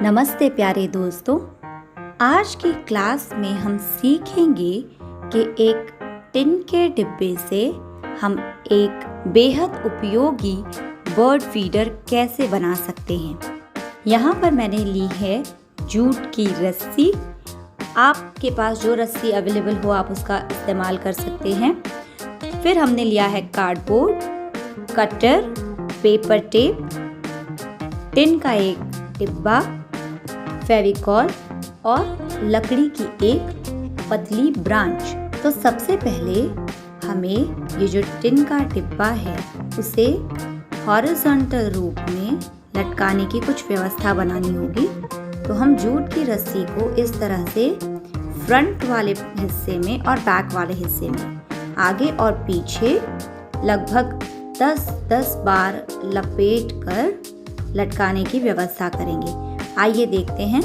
नमस्ते प्यारे दोस्तों। आज की क्लास में हम सीखेंगे कि एक टिन के डिब्बे से हम एक बेहद उपयोगी बर्ड फीडर कैसे बना सकते हैं। यहाँ पर मैंने ली है जूट की रस्सी। आपके पास जो रस्सी अवेलेबल हो आप उसका इस्तेमाल कर सकते हैं। फिर हमने लिया है cardboard, cutter, paper tape, tin का एक डिब्बा, फेविकॉल और लकड़ी की एक पतली ब्रांच। तो सबसे पहले हमें ये जो टिन का डिब्बा है उसे हॉरिजॉन्टल रूप में लटकाने की कुछ व्यवस्था बनानी होगी। तो हम जूट की रस्सी को इस तरह से फ्रंट वाले हिस्से में और बैक वाले हिस्से में आगे और पीछे लगभग 10-10 बार लपेट कर लटकाने की व्यवस्था करेंगे। आइए देखते हैं।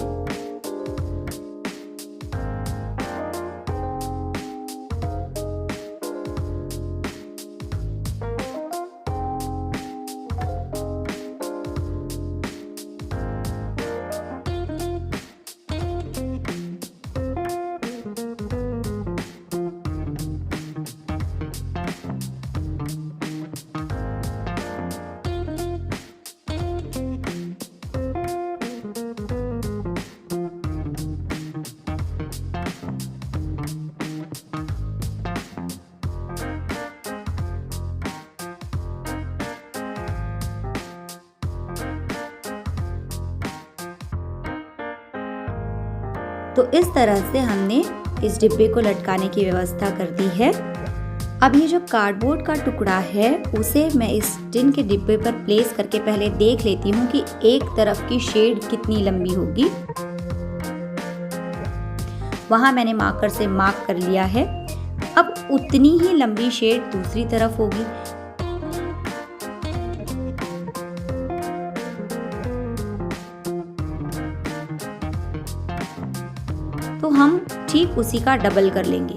तो इस तरह से हमने इस डिब्बे को लटकाने की व्यवस्था कर दी है। अब ये जो कार्डबोर्ड का टुकड़ा है उसे मैं इस टिन के डिब्बे पर प्लेस करके पहले देख लेती हूँ कि एक तरफ की शेड कितनी लंबी होगी। वहां मैंने मार्कर से मार्क कर लिया है। अब उतनी ही लंबी शेड दूसरी तरफ होगी। तो हम ठीक उसी का डबल कर लेंगे।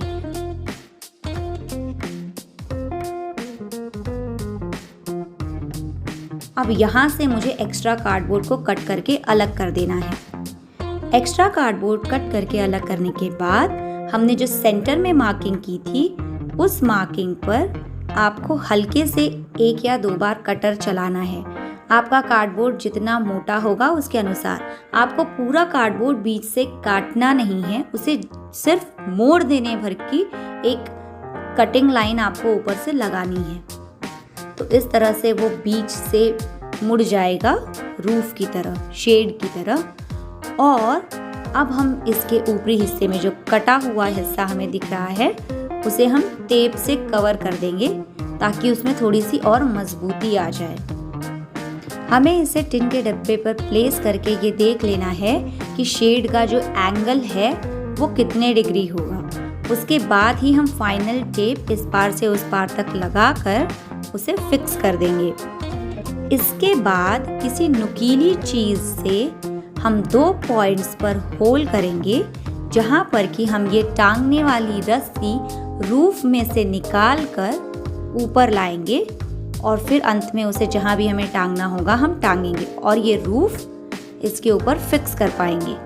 अब यहाँ से मुझे एक्स्ट्रा कार्डबोर्ड को कट करके अलग कर देना है। एक्स्ट्रा कार्डबोर्ड कट करके अलग करने के बाद हमने जो सेंटर में मार्किंग की थी उस मार्किंग पर आपको हल्के से 1 या 2 बार कटर चलाना है। आपका कार्डबोर्ड जितना मोटा होगा उसके अनुसार। आपको पूरा कार्डबोर्ड बीच से काटना नहीं है, उसे सिर्फ मोड़ देने भर की एक कटिंग लाइन आपको ऊपर से लगानी है। तो इस तरह से वो बीच से मुड़ जाएगा रूफ की तरह, शेड की तरह। और अब हम इसके ऊपरी हिस्से में जो कटा हुआ हिस्सा हमें दिख रहा है उसे हम टेप से कवर कर देंगे ताकि उसमें थोड़ी सी और मजबूती आ जाए। हमें इसे टिन के डब्बे पर प्लेस करके ये देख लेना है कि शेड का जो एंगल है वो कितने डिग्री होगा। उसके बाद ही हम फाइनल टेप इस पार से उस पार तक लगाकर उसे फिक्स कर देंगे। इसके बाद किसी नुकीली चीज से हम 2 पॉइंट्स पर होल करेंगे जहां पर कि हम ये टांगने वाली रस्सी रूफ में से निकाल कर ऊपर लाएंगे और फिर अंत में उसे जहां भी हमें टांगना होगा हम टांगेंगे और ये रूफ इसके ऊपर फिक्स कर पाएंगे।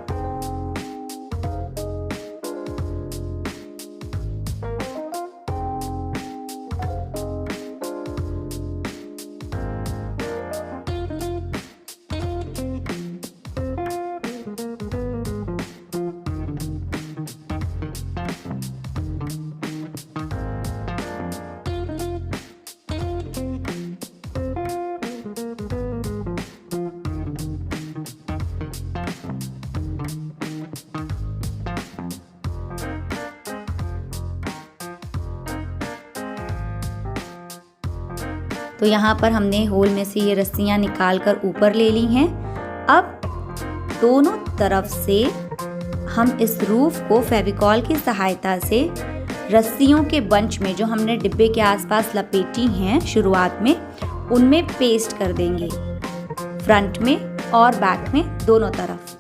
तो यहाँ पर हमने होल में से ये रस्सियाँ निकाल कर ऊपर ले ली हैं। अब दोनों तरफ से हम इस रूफ को फेविकॉल की सहायता से रस्सियों के बंच में जो हमने डिब्बे के आसपास लपेटी हैं शुरुआत में उनमें पेस्ट कर देंगे, फ्रंट में और बैक में दोनों तरफ।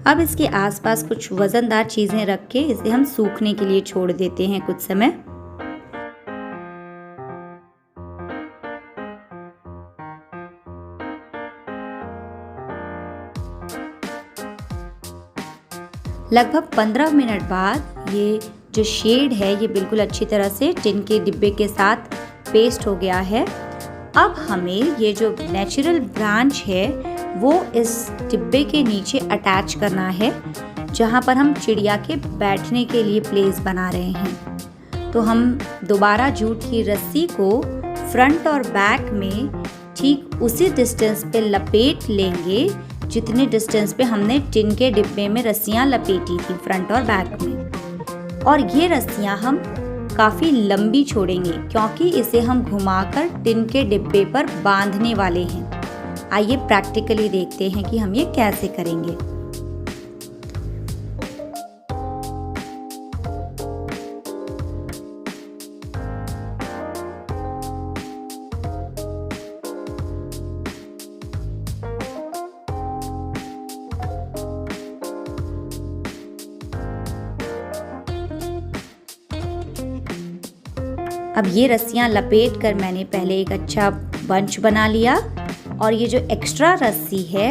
अब इसके आसपास कुछ वजनदार चीजें रख के इसे हम सूखने के लिए छोड़ देते हैं कुछ समय। लगभग 15 मिनट बाद ये जो शेड है ये बिल्कुल अच्छी तरह से टिन के डिब्बे के साथ पेस्ट हो गया है। अब हमें ये जो नेचुरल ब्रांच है वो इस डिब्बे के नीचे अटैच करना है, जहाँ पर हम चिड़िया के बैठने के लिए प्लेस बना रहे हैं। तो हम दोबारा जूट की रस्सी को फ्रंट और बैक में ठीक उसी डिस्टेंस पे लपेट लेंगे जितने डिस्टेंस पे हमने टिन के डिब्बे में रस्सियाँ लपेटी थी फ्रंट और बैक में। और ये रस्सियाँ हम काफ़ी लंबी छोड़ेंगे क्योंकि इसे हम घुमाकर टिन के डिब्बे पर बांधने वाले हैं। आइए प्रैक्टिकली देखते हैं कि हम ये कैसे करेंगे। अब ये रस्सियाँ लपेट कर मैंने पहले एक अच्छा बंच बना लिया और ये जो एक्स्ट्रा रस्सी है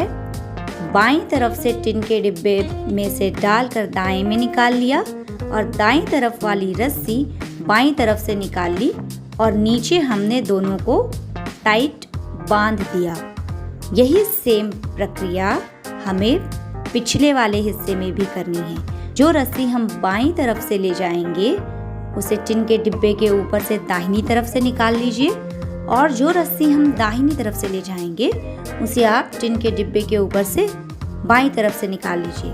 बाईं तरफ से टिन के डिब्बे में से डालकर दाएं में निकाल लिया और दाईं तरफ वाली रस्सी बाईं तरफ से निकाल ली और नीचे हमने दोनों को टाइट बांध दिया। यही सेम प्रक्रिया हमें पिछले वाले हिस्से में भी करनी है। जो रस्सी हम बाईं तरफ से ले जाएंगे उसे टिन के डिब्बे के ऊपर से दाहिनी तरफ से निकाल लीजिए और जो रस्सी हम दाहिनी तरफ से ले जाएंगे उसे आप टिन के डिब्बे के ऊपर से बाईं तरफ से निकाल लीजिए।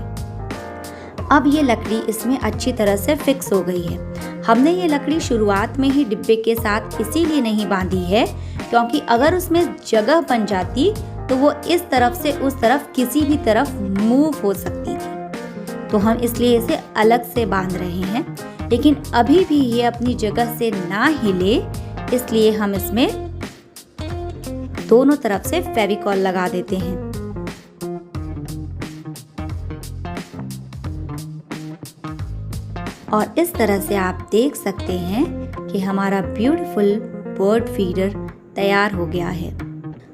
अब ये लकड़ी इसमें अच्छी तरह से फिक्स हो गई है। हमने ये लकड़ी शुरुआत में ही डिब्बे के साथ इसीलिए नहीं बांधी है क्योंकि अगर उसमें जगह बन जाती तो वो इस तरफ से उस तरफ किसी भी तरफ मूव हो सकती थी। तो हम इसलिए इसे अलग से बांध रहे हैं, लेकिन अभी भी ये अपनी जगह से ना हिले इसलिए हम इसमें दोनों तरफ से फेविकॉल लगा देते हैं। और इस तरह से आप देख सकते हैं कि हमारा ब्यूटीफुल बर्ड फीडर तैयार हो गया है।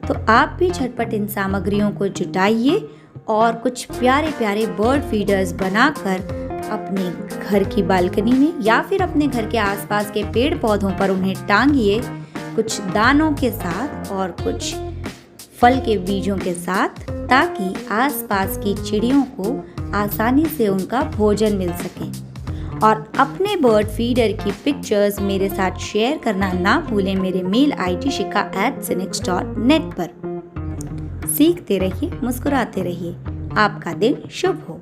तो आप भी झटपट इन सामग्रियों को जुटाइए और कुछ प्यारे प्यारे बर्ड फीडर्स बनाकर अपने घर की बालकनी में या फिर अपने घर के आसपास के पेड़ पौधों पर उन्हें टांगिए, कुछ दानों के साथ और कुछ फल के बीजों के साथ, ताकि आसपास की चिड़ियों को आसानी से उनका भोजन मिल सके। और अपने बर्ड फीडर की पिक्चर्स मेरे साथ शेयर करना ना भूलें मेरे मेल ID shika@synix.net पर। सीखते रहिए, मुस्कुराते रहिए। आपका दिन शुभ हो।